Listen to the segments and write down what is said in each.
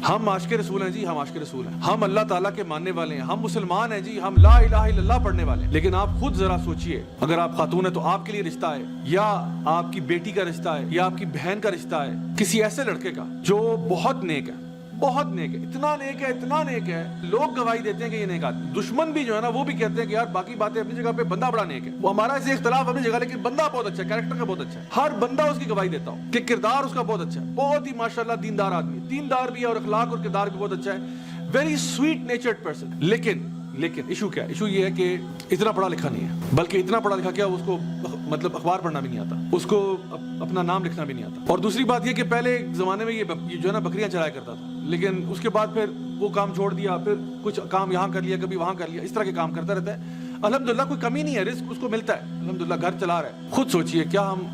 ہم عاشق رسول ہیں جی, ہم عاشق رسول ہیں, ہم اللہ تعالیٰ کے ماننے والے ہیں, ہم مسلمان ہیں جی, ہم لا الہ الا اللہ پڑھنے والے ہیں. لیکن آپ خود ذرا سوچئے, اگر آپ خاتون ہیں تو آپ کے لیے رشتہ ہے, یا آپ کی بیٹی کا رشتہ ہے, یا آپ کی بہن کا رشتہ ہے کسی ایسے لڑکے کا جو بہت نیک ہے, بہت نیک ہے, اتنا نیک ہے, اتنا نیک ہے, لوگ گواہی دیتے ہیں کہ یہ نیک آدمی. دشمن بھی جو ہے نا وہ بھی کہتے ہیں کہ یار باقی باتیں اپنی جگہ پہ, بندہ بڑا نیک ہے. وہ ہمارا ایسے اختلاف اپنی جگہ, لیکن بندہ بہت اچھا ہے, کریکٹر کا بہت اچھا ہے. ہر بندہ اس کی گواہی دیتا ہوں کہ کردار اس کا بہت اچھا ہے, بہت ہی ماشاءاللہ دیندار آدمی, دیندار بھی ہے اور اخلاق اور کردار بھی بہت اچھا ہے, ویری سویٹ نیچرڈ پرسن. لیکن ایشو کیا ہے؟ ایشو یہ ہے کہ اتنا پڑھا لکھا نہیں ہے, بلکہ اتنا پڑھا لکھا کیا, اس کو مطلب اخبار پڑھنا بھی نہیں آتا, اس کو اپنا نام لکھنا بھی نہیں آتا. اور دوسری بات یہ کہ پہلے زمانے میں یہ جو ہے نا بکریاں چرایا کرتا تھا, لیکن اس کے بعد پھر وہ کام چھوڑ دیا, پھر کچھ کام یہاں کر لیا, کبھی وہاں کر لیا, اس طرح کے کام کرتا رہتا ہے. الحمدللہ کوئی کمی نہیں ہے, رزق اس کو ملتا ہے, الحمدللہ گھر چلا رہا ہے. خود سوچئے کیا ہم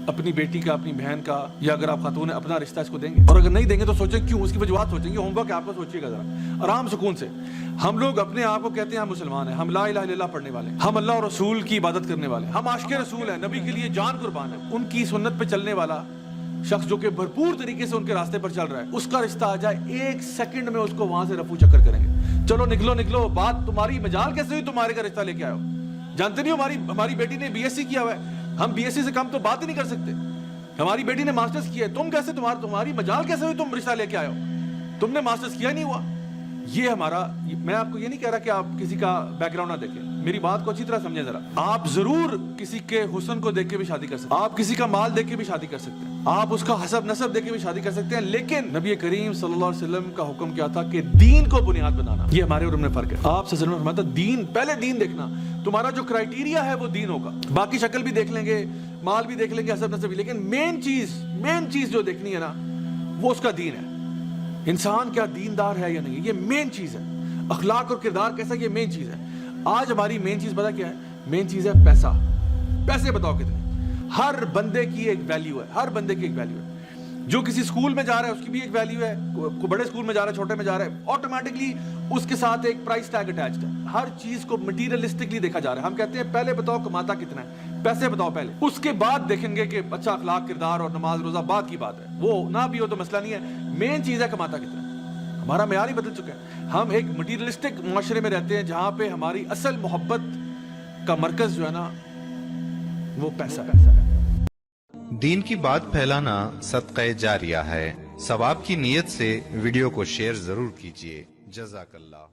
اپنی بیٹی کا, اپنی بہن کا, یا اگر آپ خاتون ہیں اپنا رشتہ اس کو دیں گے؟ اور اگر نہیں دیں گے تو سوچیں کیوں, اس کی وجوہات سوچیں گے. ہوم ورک آپ کو سوچیے گا ذرا آرام سکون سے. ہم لوگ اپنے آپ کو کہتے ہیں ہم مسلمان ہیں, ہم لا الہ الا اللہ پڑھنے والے ہیں, ہم اللہ اور رسول کی عبادت کرنے والے ہیں, ہم عاشق رسول ہیں, نبی کے لیے جان قربان ہے. ان کی سنت پہ چلنے والا شخص جو کہ بھرپور طریقے سے ان کے راستے پر چل رہا ہے, اس کا رشتہ آ جائے, ایک سیکنڈ میں اس کو وہاں سے رفو چکر کریں گے. چلو نکلو, بات تمہاری مجال کیسے ہوئی, تمہارے کا رشتہ لے کے آئے ہو. جانتے نہیں ہو ہماری بیٹی نے بی ایس سی کیا ہوا ہے, ہم بی ایس سی سے کم تو بات ہی نہیں کر سکتے. ہماری بیٹی نے ماسٹرز کیا ہے, تم کیسے, تمہاری مجال کیسے ہوئی, تم رشتہ لے کے آئے ہو, تم نے ماسٹرز کیا نہیں ہوا. یہ ہمارا, میں آپ کو یہ نہیں کہہ رہا کہ آپ کسی کا بیک گراؤنڈ نہ دیکھیں, میری بات کو اچھی طرح سمجھیں ذرا. آپ ضرور کسی کے حسن کو دیکھ کے بھی شادی کر سکتے ہیں, آپ کسی کا مال دیکھ کے بھی شادی کر سکتے ہیں, آپ اس کا حسب نسب دیکھ کے بھی شادی کر سکتے ہیں, لیکن نبی کریم صلی اللہ علیہ وسلم کا حکم کیا تھا کہ دین کو بنیاد بنانا. یہ ہمارے اور ہم میں فرق ہے. آپ صلی اللہ علیہ وسلم فرماتا دین, پہلے دین دیکھنا, تمہارا جو کرائیٹیریا ہے وہ دین ہوگا, باقی شکل بھی دیکھ لیں گے, مال بھی دیکھ لیں گے, حسب نسب بھی, لیکن مین چیز جو دیکھنی ہے نا وہ اس کا دین ہے. انسان کیا دیندار ہے یا نہیں, یہ مین چیز ہے. اخلاق اور کردار کیسا, یہ مین چیز ہے. آج ہماری مین چیز پتہ کیا ہے؟ مین چیز ہے پیسہ. پیسے بتاؤ کتنے. ہر بندے کی ایک ویلیو ہے, ہر بندے کی ایک ویلیو ہے. جو کسی سکول میں جا رہا ہے اس کی بھی ایک ویلیو ہے, کوئی بڑے سکول میں جا رہا ہے, چھوٹے میں جا رہا ہے, آٹومیٹکلی اس کے ساتھ ایک پرائس ٹیگ اٹیچڈ ہے. ہر چیز کو مٹیریلسٹکلی دیکھا جا رہا ہے. ہم کہتے ہیں پہلے بتاؤ کماتا کتنا ہے, پیسے بتاؤ پہلے, اس کے بعد دیکھیں گے کہ اچھا اخلاق کردار اور نماز روزہ بعد کی بات ہے, وہ نہ بھی ہو تو مسئلہ نہیں ہے. مین چیز ہے کماتا کتنا ہے. ہمارا معیار ہی بدل چکا ہے. ہم ایک مٹیریلسٹک معاشرے میں رہتے ہیں جہاں پہ ہماری اصل محبت کا مرکز جو ہے نا وہ پیسہ ہے. دین کی بات پھیلانا صدقہ جاریہ ہے. ثواب کی نیت سے ویڈیو کو شیئر ضرور کیجیے. جزاک اللہ.